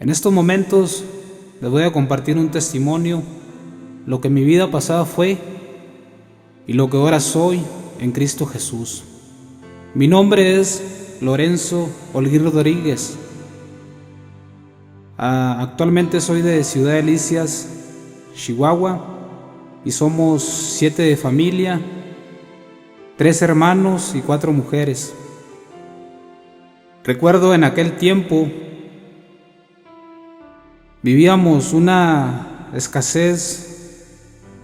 En estos momentos les voy a compartir un testimonio, lo que mi vida pasada fue y lo que ahora soy en Cristo Jesús. Mi nombre es Lorenzo Holguín Rodríguez. Actualmente soy de Ciudad Delicias, Chihuahua, y somos 7 de familia, 3 hermanos y 4 mujeres. Recuerdo en aquel tiempo vivíamos una escasez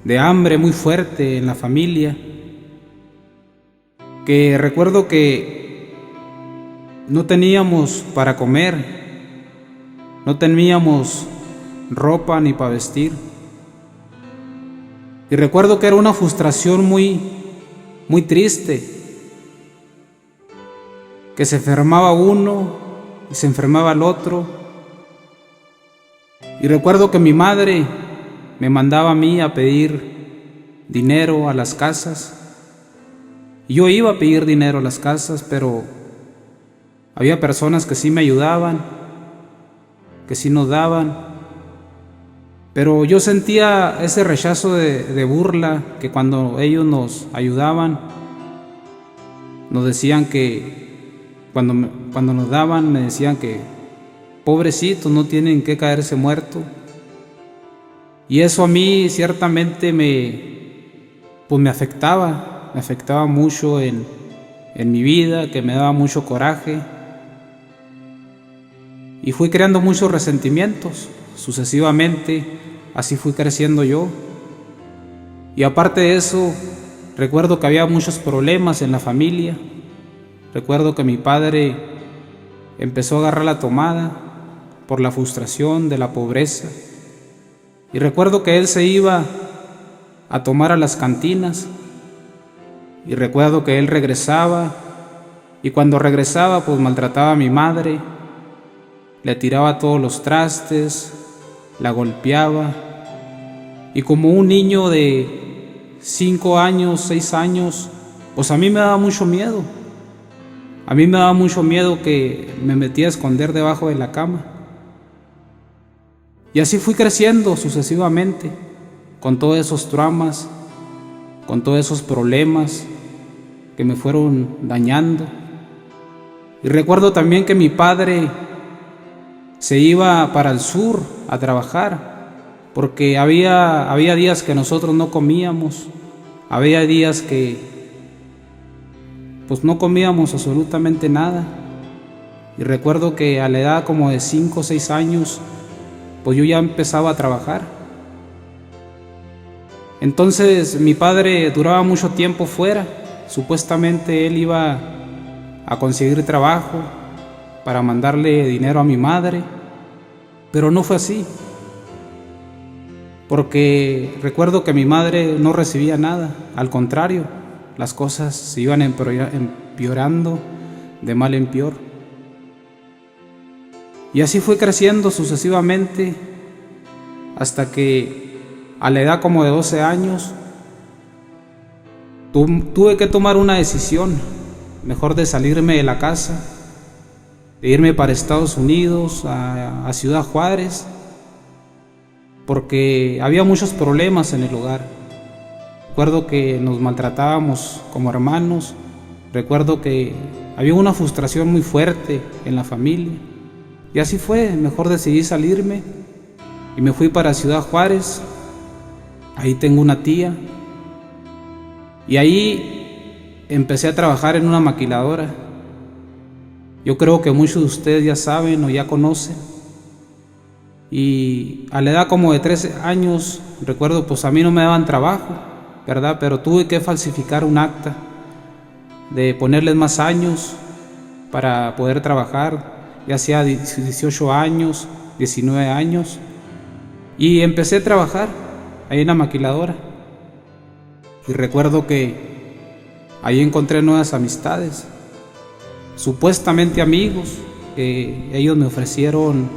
de hambre muy fuerte en la familia, que recuerdo que no teníamos para comer, no teníamos ropa ni para vestir. Y recuerdo que era una frustración muy triste, que se enfermaba uno y se enfermaba el otro. Y recuerdo que mi madre me mandaba a mí a pedir dinero a las casas. Y yo iba a pedir dinero a las casas, pero había personas que sí me ayudaban, que sí nos daban. Pero yo sentía ese rechazo de burla, que cuando ellos nos ayudaban, nos decían que, cuando nos daban, me decían que pobrecitos, no tienen que caerse muertos. Y eso a mí ciertamente me afectaba mucho en mi vida, que me daba mucho coraje. Y fui creando muchos resentimientos. Sucesivamente, así fui creciendo yo. Y aparte de eso, recuerdo que había muchos problemas en la familia. Recuerdo que mi padre empezó a agarrar la tomada por la frustración de la pobreza. Y recuerdo que él se iba a tomar a las cantinas. Y recuerdo que él regresaba, y cuando regresaba pues maltrataba a mi madre, le tiraba todos los trastes, la golpeaba. Y como un niño de 5 años, 6 años, pues a mí me daba mucho miedo. A mí me daba mucho miedo, que me metía a esconder debajo de la cama. Y así fui creciendo sucesivamente, con todos esos traumas, con todos esos problemas que me fueron dañando. Y recuerdo también que mi padre se iba para el sur a trabajar, porque había días que nosotros no comíamos, había días que pues no comíamos absolutamente nada. Y recuerdo que a la edad como de 5 o 6 años, pues yo ya empezaba a trabajar. Entonces mi padre duraba mucho tiempo fuera. Supuestamente él iba a conseguir trabajo para mandarle dinero a mi madre, pero no fue así, porque recuerdo que mi madre no recibía nada. Al contrario, las cosas se iban empeorando de mal en peor. Y así fue creciendo sucesivamente, hasta que a la edad como de 12 años tuve que tomar una decisión, mejor de salirme de la casa, de irme para Estados Unidos, a Ciudad Juárez, porque había muchos problemas en el hogar. Recuerdo que nos maltratábamos como hermanos. Recuerdo que había una frustración muy fuerte en la familia. Y así fue, mejor decidí salirme y me fui para Ciudad Juárez. Ahí tengo una tía. Y ahí empecé a trabajar en una maquiladora. Yo creo que muchos de ustedes ya saben o ya conocen. Y a la edad como de 13 años, recuerdo, pues a mí no me daban trabajo, ¿verdad? Pero tuve que falsificar un acta, de ponerles más años para poder trabajar, ya sea 18 años, 19 años. Y empecé a trabajar ahí en la maquiladora. Y recuerdo que ahí encontré nuevas amistades, supuestamente amigos. Ellos me ofrecieron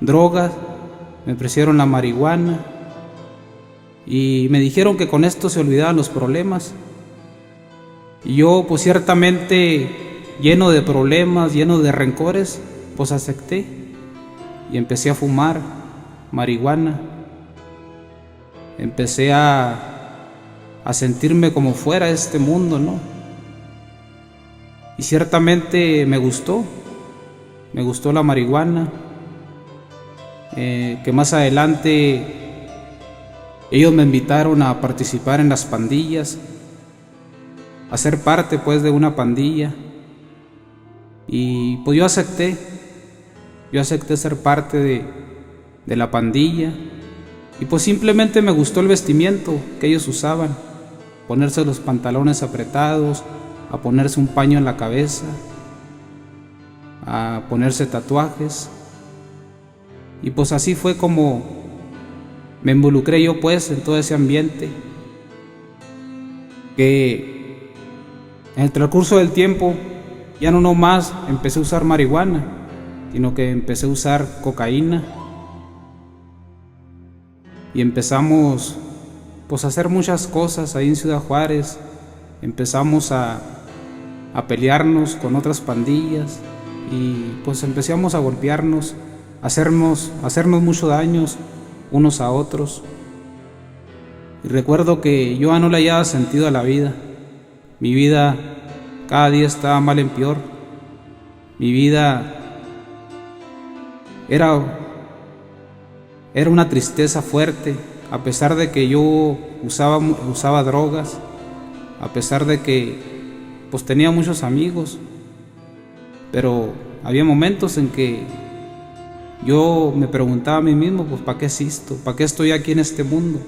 drogas, me ofrecieron la marihuana y me dijeron que con esto se olvidaban los problemas. Y yo pues ciertamente lleno de problemas, lleno de rencores, pues acepté y empecé a fumar marihuana. Empecé a sentirme como fuera de este mundo, ¿no? Y ciertamente me gustó la marihuana, que más adelante ellos me invitaron a participar en las pandillas, a ser parte pues de una pandilla, y pues yo acepté ser parte de la pandilla, y pues simplemente me gustó el vestimiento que ellos usaban, ponerse los pantalones apretados, a ponerse un paño en la cabeza, a ponerse tatuajes, y pues así fue como me involucré yo pues en todo ese ambiente, que en el transcurso del tiempo ya no nomás empecé a usar marihuana, sino que empecé a usar cocaína, y empezamos pues a hacer muchas cosas ahí en Ciudad Juárez. Empezamos a pelearnos con otras pandillas, y pues empezamos a golpearnos, a hacernos mucho daños unos a otros. Y recuerdo que yo ya no le hallaba sentido a la vida. Mi vida cada día estaba mal en peor. Mi vida era una tristeza fuerte, a pesar de que yo usaba drogas, a pesar de que pues tenía muchos amigos, pero había momentos en que yo me preguntaba a mí mismo, pues ¿para qué existo? ¿Para qué estoy aquí en este mundo?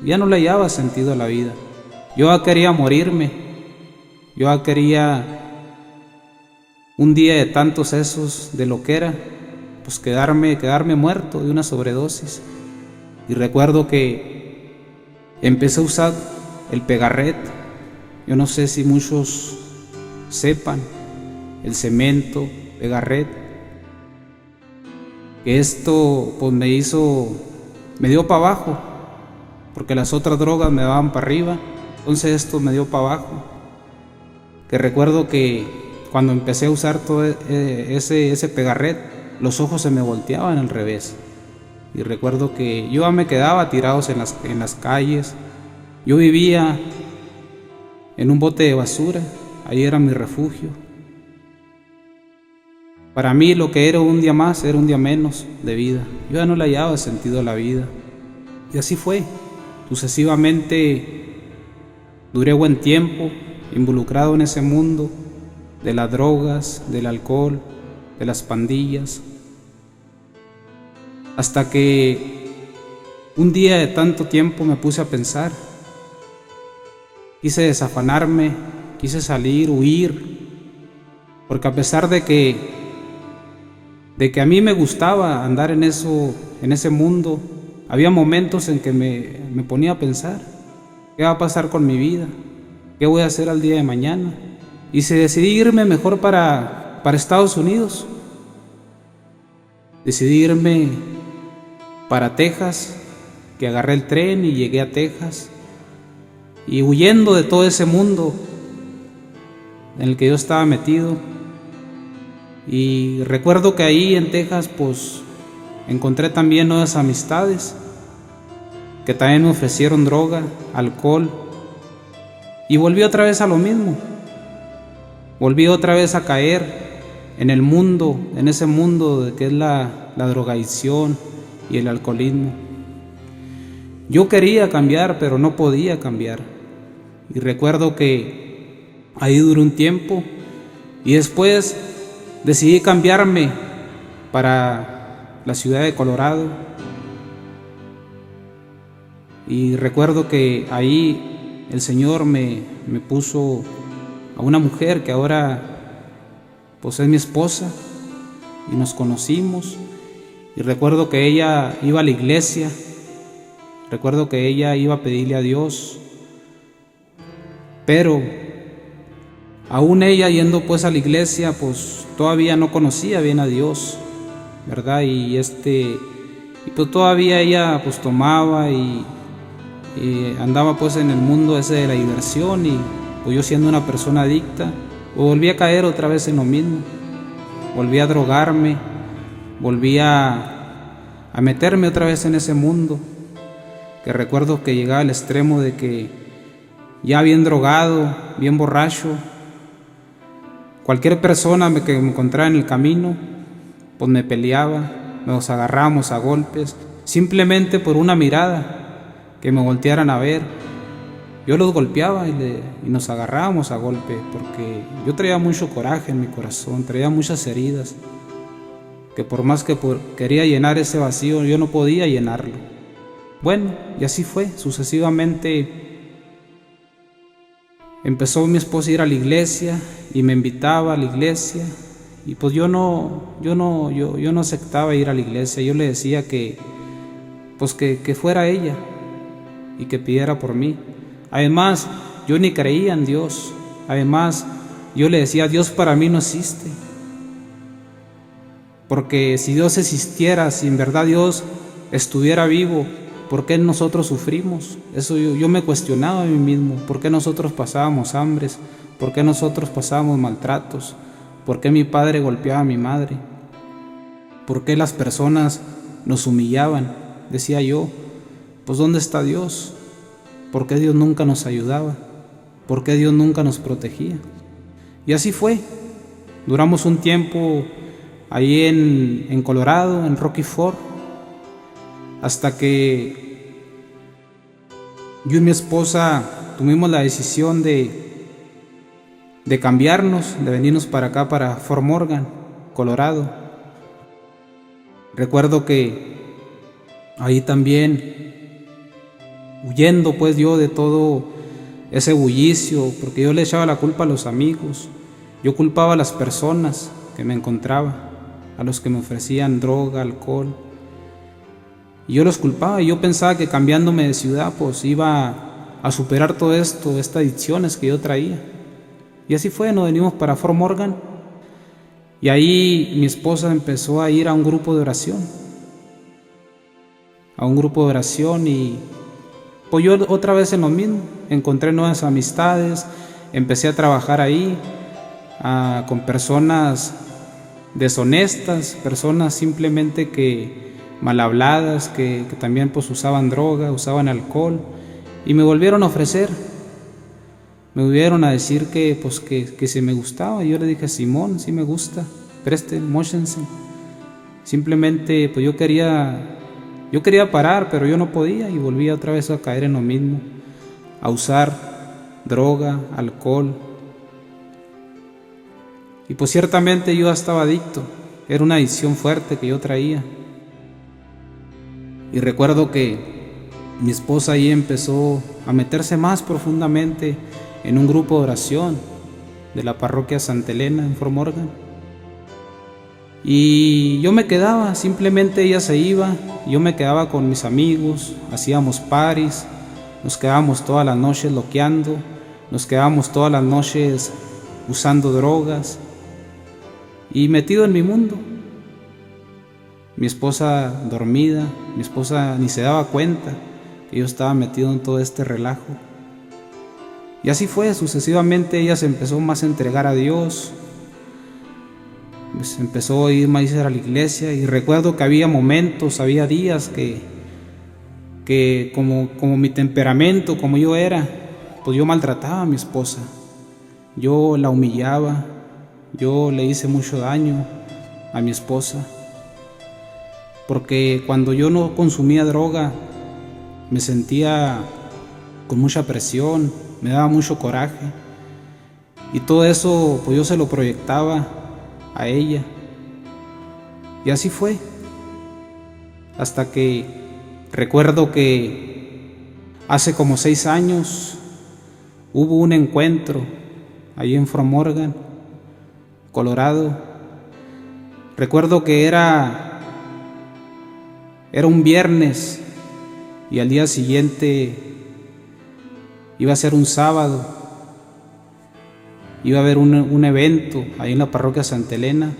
Ya no le hallaba sentido a la vida. Yo ya quería morirme. Yo ya quería, un día de tantos esos de loquera, pues quedarme muerto de una sobredosis. Y recuerdo que empecé a usar el Pegarret. Yo no sé si muchos sepan, el cemento, Pegarret, que esto pues me dio para abajo, porque las otras drogas me daban para arriba, entonces esto me dio para abajo. Que recuerdo que cuando empecé a usar todo ese Pegarret, los ojos se me volteaban al revés, y recuerdo que yo me quedaba tirados en las calles. Yo vivía en un bote de basura, ahí era mi refugio. Para mí lo que era un día más era un día menos de vida. Yo ya no le hallaba sentido a la vida. Y así fue. Sucesivamente duré buen tiempo involucrado en ese mundo de las drogas, del alcohol, de las pandillas, hasta que un día de tanto tiempo me puse a pensar. Quise desafanarme, quise salir, huir, porque a pesar de que a mí me gustaba andar en ese mundo, había momentos en que me ponía a pensar, ¿qué va a pasar con mi vida? ¿Qué voy a hacer al día de mañana? Y decidí irme mejor para Estados Unidos. Decidí irme para Texas, que agarré el tren y llegué a Texas, y huyendo de todo ese mundo en el que yo estaba metido. Y recuerdo que ahí en Texas pues encontré también nuevas amistades que también me ofrecieron droga, alcohol, y volví otra vez a lo mismo. Volví otra vez a caer en el mundo, en ese mundo que es la drogadicción y el alcoholismo. Yo quería cambiar, pero no podía cambiar. Y recuerdo que ahí duré un tiempo, y después decidí cambiarme para la ciudad de Colorado. Y recuerdo que ahí el Señor me puso a una mujer que ahora pues es mi esposa, y nos conocimos. Y recuerdo que ella iba a la iglesia, recuerdo que ella iba a pedirle a Dios, pero aún ella yendo pues a la iglesia, pues todavía no conocía bien a Dios, ¿verdad? Y pues todavía ella pues tomaba y andaba pues en el mundo ese de la diversión, y pues yo siendo una persona adicta, pues volví a caer otra vez en lo mismo. volví a drogarme, volví a meterme otra vez en ese mundo, que recuerdo que llegaba al extremo de que ya bien drogado, bien borracho, cualquier persona que me encontrara en el camino, pues me peleaba, nos agarrábamos a golpes, simplemente por una mirada, que me voltearan a ver. Yo los golpeaba y nos agarrábamos a golpe, porque yo traía mucho coraje en mi corazón, traía muchas heridas, que por más que quería llenar ese vacío, yo no podía llenarlo. Bueno, y así fue, sucesivamente empezó mi esposa a ir a la iglesia y me invitaba a la iglesia, y pues yo no aceptaba ir a la iglesia. Yo le decía que fuera ella y que pidiera por mí. Además, yo ni creía en Dios. Además, yo le decía, Dios para mí no existe. Porque si Dios existiera, si en verdad Dios estuviera vivo, ¿por qué nosotros sufrimos? Eso yo me cuestionaba a mí mismo. ¿Por qué nosotros pasábamos hambres? ¿Por qué nosotros pasábamos maltratos? ¿Por qué mi padre golpeaba a mi madre? ¿Por qué las personas nos humillaban? Decía yo, pues ¿dónde está Dios? ¿Por qué Dios nunca nos ayudaba? ¿Por qué Dios nunca nos protegía? Y así fue. Duramos un tiempo ahí en Colorado, en Rocky Ford, hasta que yo y mi esposa tuvimos la decisión de cambiarnos, de venirnos para acá, para Fort Morgan, Colorado. Recuerdo que ahí también, huyendo pues yo de todo ese bullicio, porque yo le echaba la culpa a los amigos, yo culpaba a las personas que me encontraba, a los que me ofrecían droga, alcohol, y yo los culpaba, y yo pensaba que cambiándome de ciudad pues iba a superar todo esto, estas adicciones que yo traía. Y así fue, nos venimos para Fort Morgan, y ahí mi esposa empezó a ir a un grupo de oración, y pues yo otra vez en lo mismo, encontré nuevas amistades, empecé a trabajar ahí con personas deshonestas, personas simplemente que mal habladas, que también pues usaban droga, usaban alcohol, y me volvieron a ofrecer, me volvieron a decir que si me gustaba, y yo le dije, Simón, sí me gusta, presten, móchense. Simplemente pues yo quería parar, pero yo no podía, y volví otra vez a caer en lo mismo, a usar droga, alcohol. Y pues ciertamente yo estaba adicto, era una adicción fuerte que yo traía. Y recuerdo que mi esposa ahí empezó a meterse más profundamente en un grupo de oración de la parroquia Santa Elena en Fort Morgan. Y yo me quedaba, simplemente ella se iba, yo me quedaba con mis amigos, hacíamos paris, nos quedábamos todas las noches loqueando, nos quedábamos todas las noches usando drogas y metido en mi mundo. Mi esposa dormida, mi esposa ni se daba cuenta que yo estaba metido en todo este relajo. Y así fue, sucesivamente ella se empezó más a entregar a Dios, pues empezó a ir más a la iglesia, y recuerdo que había momentos, había días que como mi temperamento, como yo era, pues yo maltrataba a mi esposa, yo la humillaba, yo le hice mucho daño a mi esposa, porque cuando yo no consumía droga me sentía con mucha presión, me daba mucho coraje, y todo eso pues yo se lo proyectaba a ella. Y así fue, hasta que recuerdo que hace como 6 años hubo un encuentro allí en Fort Morgan, Colorado. Recuerdo que era un viernes, y al día siguiente iba a ser un sábado. Iba a haber un evento ahí en la parroquia Santa Elena,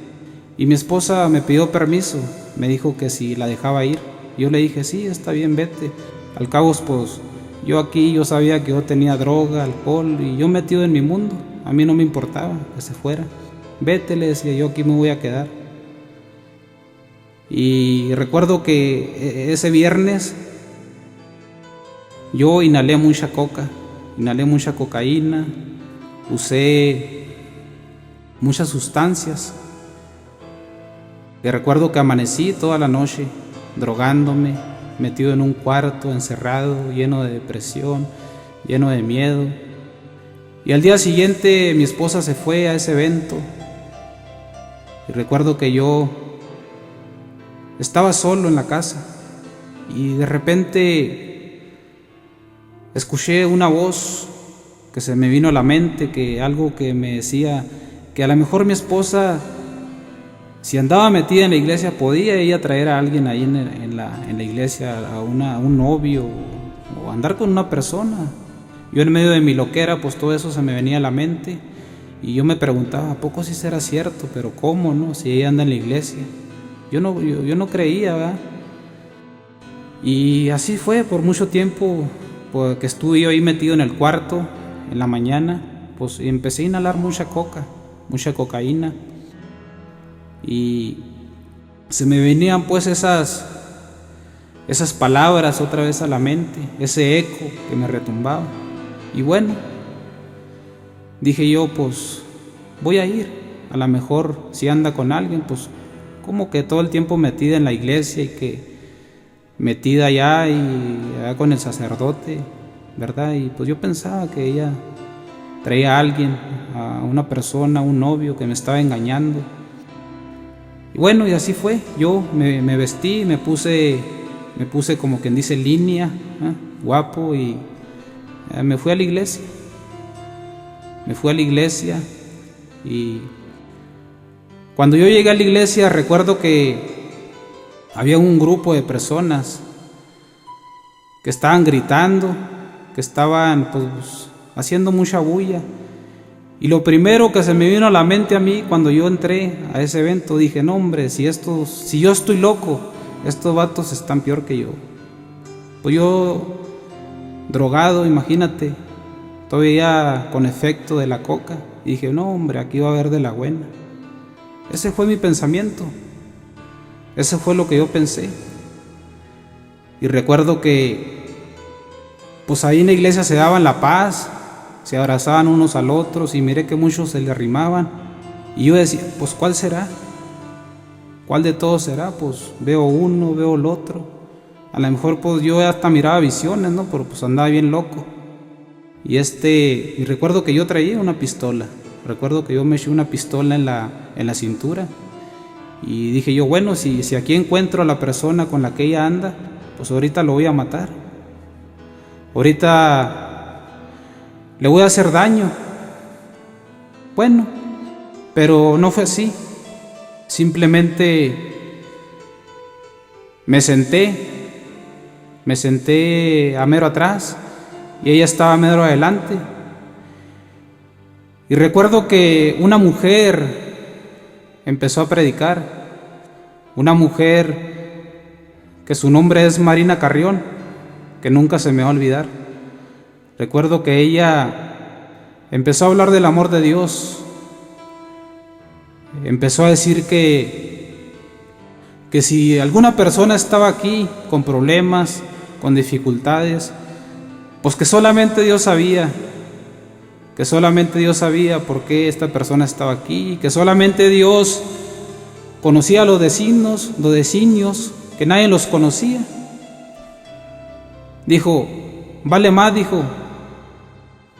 y mi esposa me pidió permiso, me dijo que si la dejaba ir. Yo le dije, sí, está bien, vete. Al cabo, pues yo sabía que yo tenía droga, alcohol, y yo metido en mi mundo, a mí no me importaba que se fuera. vete, le decía yo, aquí me voy a quedar. Y recuerdo que ese viernes yo inhalé mucha cocaína, usé muchas sustancias. Y recuerdo que amanecí toda la noche drogándome, metido en un cuarto, encerrado, lleno de depresión, lleno de miedo. Y al día siguiente mi esposa se fue a ese evento. Y recuerdo que yo estaba solo en la casa y de repente escuché una voz que se me vino a la mente, que algo que me decía que a lo mejor mi esposa, si andaba metida en la iglesia, podía ella traer a alguien ahí en la iglesia, a un novio o andar con una persona. Yo en medio de mi loquera, pues todo eso se me venía a la mente y yo me preguntaba, ¿a poco sí será cierto? Pero ¿cómo, no? Si ella anda en la iglesia. Yo no creía, ¿verdad? Y así fue por mucho tiempo, porque estuve yo ahí metido en el cuarto en la mañana, pues empecé a inhalar mucha cocaína, y se me venían pues esas palabras otra vez a la mente, ese eco que me retumbaba. Y bueno, dije yo, pues voy a ir, a lo mejor si anda con alguien, pues como que todo el tiempo metida en la iglesia y que metida allá con el sacerdote, ¿verdad? Y pues yo pensaba que ella traía a alguien, a una persona, a un novio que me estaba engañando. Y bueno, y así fue. Yo me vestí, me puse como quien dice línea, guapo, y me fui a la iglesia. Y cuando yo llegué a la iglesia recuerdo que había un grupo de personas que estaban gritando, que estaban pues haciendo mucha bulla. Y lo primero que se me vino a la mente a mí cuando yo entré a ese evento, dije, no hombre, si yo estoy loco, estos vatos están peor que yo. Pues yo drogado, imagínate, todavía con efecto de la coca, y dije, no hombre, aquí va a haber de la buena. Ese fue mi pensamiento, eso fue lo que yo pensé. Y recuerdo que pues ahí en la iglesia se daban la paz, se abrazaban unos al otros, y miré que muchos se le arrimaban. Y yo decía, pues ¿cuál será? ¿Cuál de todos será? Pues veo uno, veo el otro. A lo mejor pues yo hasta miraba visiones, ¿no? Pero pues andaba bien loco. Y recuerdo que yo traía una pistola. Recuerdo que yo me eché una pistola en la cintura. Y dije yo, bueno, si aquí encuentro a la persona con la que ella anda, pues ahorita lo voy a matar. Ahorita le voy a hacer daño. Bueno, pero no fue así. Simplemente me senté a mero atrás y ella estaba a mero adelante. Y recuerdo que una mujer empezó a predicar, una mujer que su nombre es Marina Carrión, que nunca se me va a olvidar. Recuerdo que ella empezó a hablar del amor de Dios, empezó a decir que si alguna persona estaba aquí con problemas, con dificultades, pues que solamente Dios sabía por qué esta persona estaba aquí, que solamente Dios conocía a los vecinos, que nadie los conocía. Dijo, vale más, dijo,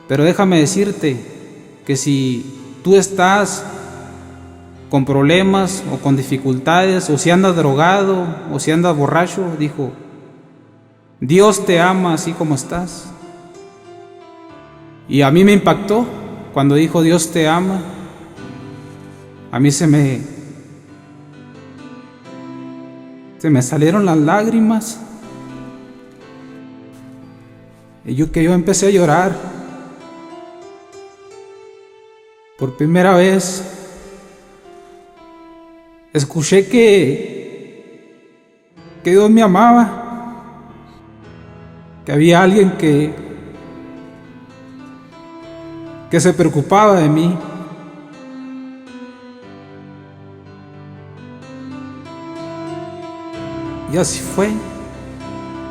pero déjame decirte que si tú estás con problemas o con dificultades, o si andas drogado, o si andas borracho, dijo, Dios te ama así como estás. Y a mí me impactó cuando dijo Dios te ama. A mí se me salieron las lágrimas. Y yo empecé a llorar. Por primera vez escuché que Dios me amaba, que había alguien que se preocupaba de mí. Y así fue.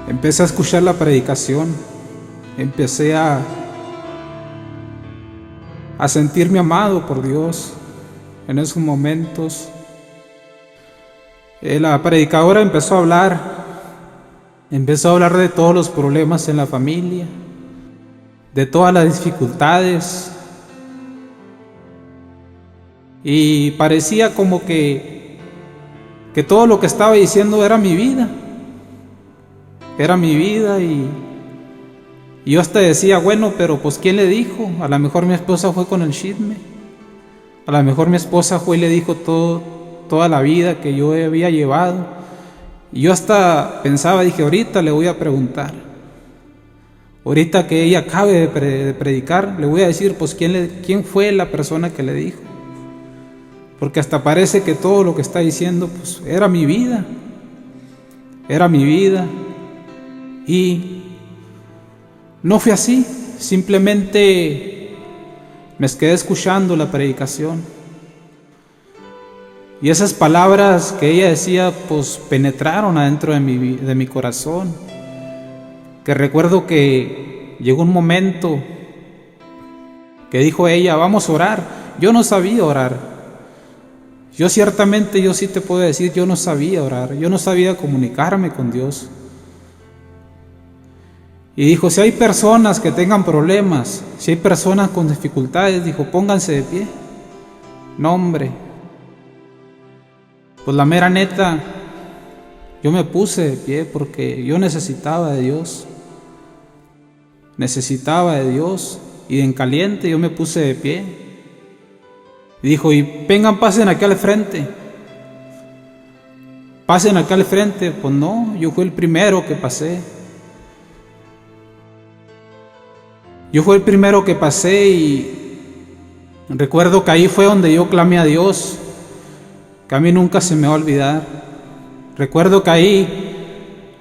Empecé a escuchar la predicación. Empecé a sentirme amado por Dios en esos momentos. La predicadora empezó a hablar de todos los problemas en la familia, de todas las dificultades, y parecía como que todo lo que estaba diciendo era mi vida, y yo hasta decía, bueno, pero pues ¿quién le dijo? A lo mejor mi esposa fue con el chisme, a lo mejor mi esposa fue y le dijo toda la vida que yo había llevado, y yo hasta pensaba, dije, ahorita le voy a preguntar, ahorita que ella acabe de predicar, le voy a decir, pues quién fue la persona que le dijo, porque hasta parece que todo lo que está diciendo, pues era mi vida, y no fue así, simplemente me quedé escuchando la predicación. Y esas palabras que ella decía, pues penetraron adentro de mi corazón. Que recuerdo que llegó un momento que dijo ella, vamos a orar. Yo no sabía orar. Yo sí te puedo decir, yo no sabía orar. Yo no sabía comunicarme con Dios. Y dijo, si hay personas que tengan problemas, si hay personas con dificultades, dijo, pónganse de pie. No, hombre. Pues la mera neta, yo me puse de pie porque yo necesitaba de Dios. Y en caliente yo me puse de pie. Y dijo, y vengan, pasen aquí al frente. Pues no, yo fui el primero que pasé. Y recuerdo que ahí fue donde yo clamé a Dios, que a mí nunca se me va a olvidar. Recuerdo que ahí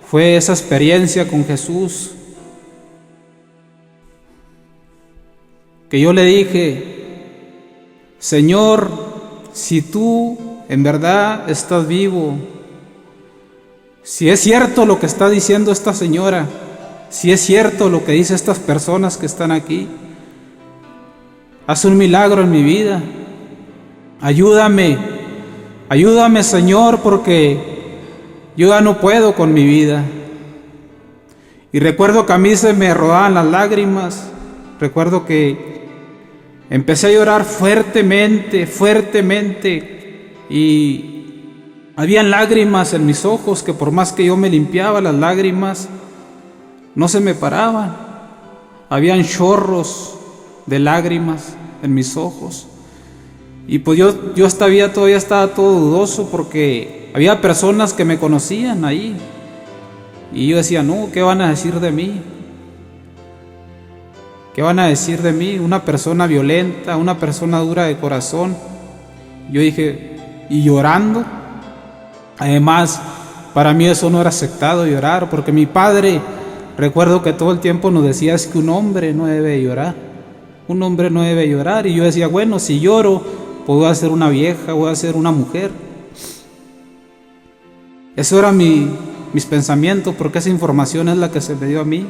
fue esa experiencia con Jesús, que yo le dije, Señor, si tú en verdad estás vivo, si es cierto lo que está diciendo esta señora, si es cierto lo que dicen estas personas que están aquí, haz un milagro en mi vida. Ayúdame, Señor, porque yo ya no puedo con mi vida. Y recuerdo que a mí se me rodaban las lágrimas. Recuerdo que empecé a llorar fuertemente, y habían lágrimas en mis ojos que por más que yo me limpiaba las lágrimas, no se me paraban. Habían chorros de lágrimas en mis ojos. Y pues yo todavía estaba todo dudoso porque había personas que me conocían ahí. Y yo decía, no, ¿qué van a decir de mí? ¿Qué van a decir de mí? Una persona violenta, una persona dura de corazón. Yo dije, y llorando. Además, para mí eso no era aceptado, llorar, porque mi padre, recuerdo que todo el tiempo nos decía, es que un hombre no debe llorar. Y yo decía, bueno, si lloro, pues voy a ser una vieja, voy a ser una mujer. Eso era mis pensamientos, porque esa información es la que se me dio a mí.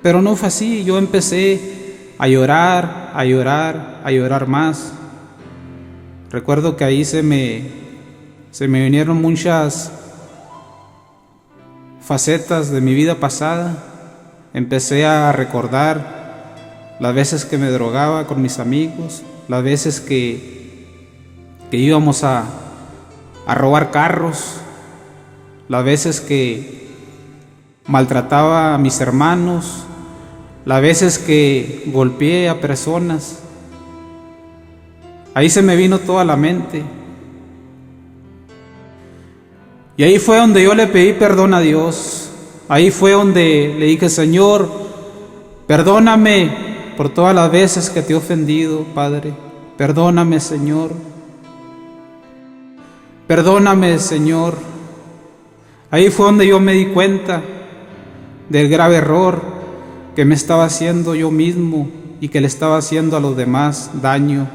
Pero no fue así. Yo empecé a llorar más. Recuerdo que ahí se me vinieron muchas facetas de mi vida pasada. Empecé a recordar las veces que me drogaba con mis amigos, las veces que íbamos a robar carros, las veces que maltrataba a mis hermanos, las veces que golpeé a personas. Ahí se me vino toda la mente. Y ahí fue donde yo le pedí perdón a Dios. Ahí fue donde le dije, Señor, perdóname por todas las veces que te he ofendido, Padre. Perdóname, Señor. Perdóname, Señor. Ahí fue donde yo me di cuenta del grave error que me estaba haciendo yo mismo y que le estaba haciendo a los demás daño.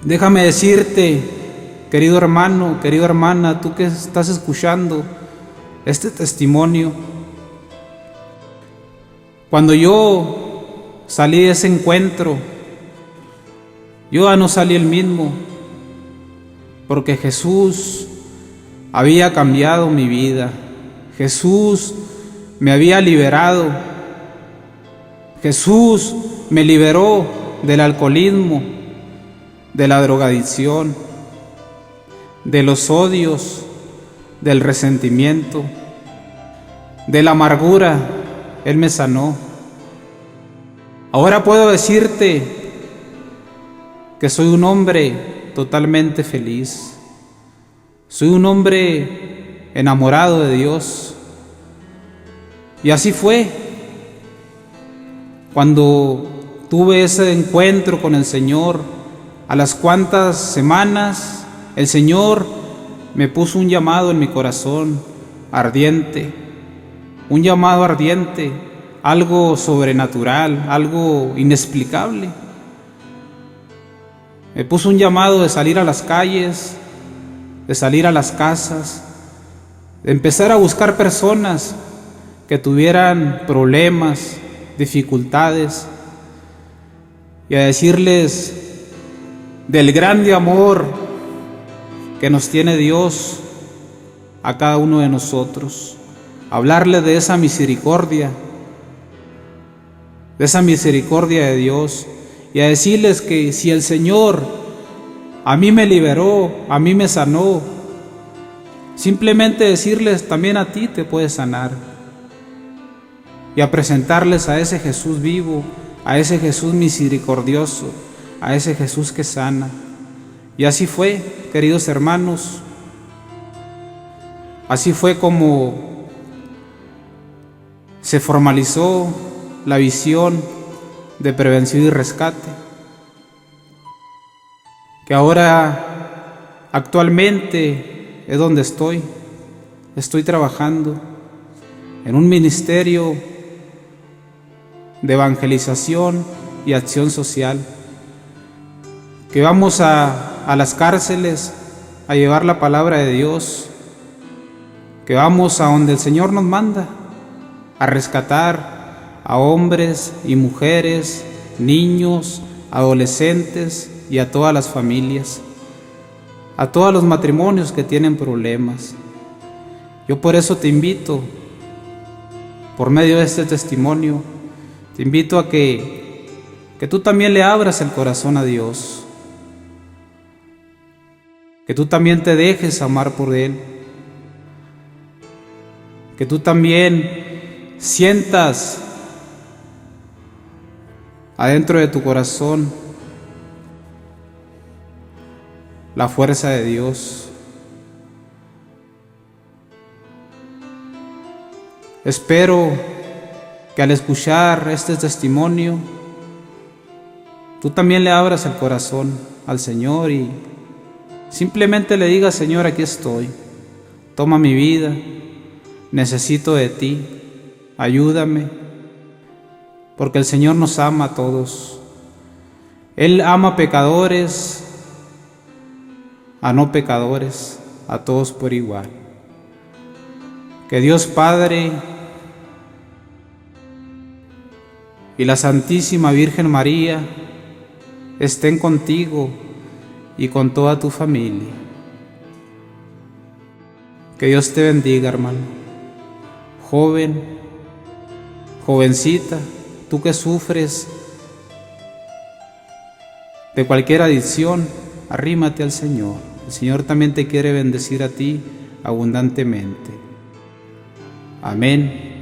Déjame decirte querido hermano, querida hermana, tú que estás escuchando este testimonio, cuando yo salí de ese encuentro, yo ya no salí el mismo, porque Jesús había cambiado mi vida. Jesús me había liberado. Jesús me liberó del alcoholismo, de la drogadicción, de los odios, del resentimiento, de la amargura. Él me sanó. Ahora puedo decirte que soy un hombre totalmente feliz. Soy un hombre enamorado de Dios. Y así fue. Cuando tuve ese encuentro con el Señor, a las cuantas semanas, el Señor me puso un llamado en mi corazón ardiente, un llamado ardiente, algo sobrenatural, algo inexplicable. Me puso un llamado de salir a las calles, de salir a las casas, de empezar a buscar personas que tuvieran problemas, dificultades, y a decirles del grande amor que nos tiene Dios a cada uno de nosotros, hablarles de esa misericordia de Dios, y a decirles que si el Señor a mí me liberó, a mí me sanó, simplemente decirles también a ti te puede sanar, y a presentarles a ese Jesús vivo, a ese Jesús misericordioso, a ese Jesús que sana. Y así fue, queridos hermanos, así fue como se formalizó la visión de prevención y rescate, que ahora actualmente es donde estoy trabajando en un ministerio de evangelización y acción social, que vamos a las cárceles a llevar la palabra de Dios, que vamos a donde el Señor nos manda, a rescatar a hombres y mujeres, niños, adolescentes y a todas las familias, a todos los matrimonios que tienen problemas. Yo por eso te invito, por medio de este testimonio, te invito a que tú también le abras el corazón a Dios, que tú también te dejes amar por Él, que tú también sientas adentro de tu corazón la fuerza de Dios. Espero que al escuchar este testimonio, tú también le abras el corazón al Señor y simplemente le digas: Señor, aquí estoy, toma mi vida, necesito de ti, ayúdame, porque el Señor nos ama a todos. Él ama a pecadores, a no pecadores, a todos por igual. Que Dios Padre y la Santísima Virgen María estén contigo y con toda tu familia. Que Dios te bendiga, hermano. Joven, jovencita, tú que sufres de cualquier adicción, arrímate al Señor. El Señor también te quiere bendecir a ti abundantemente. Amén.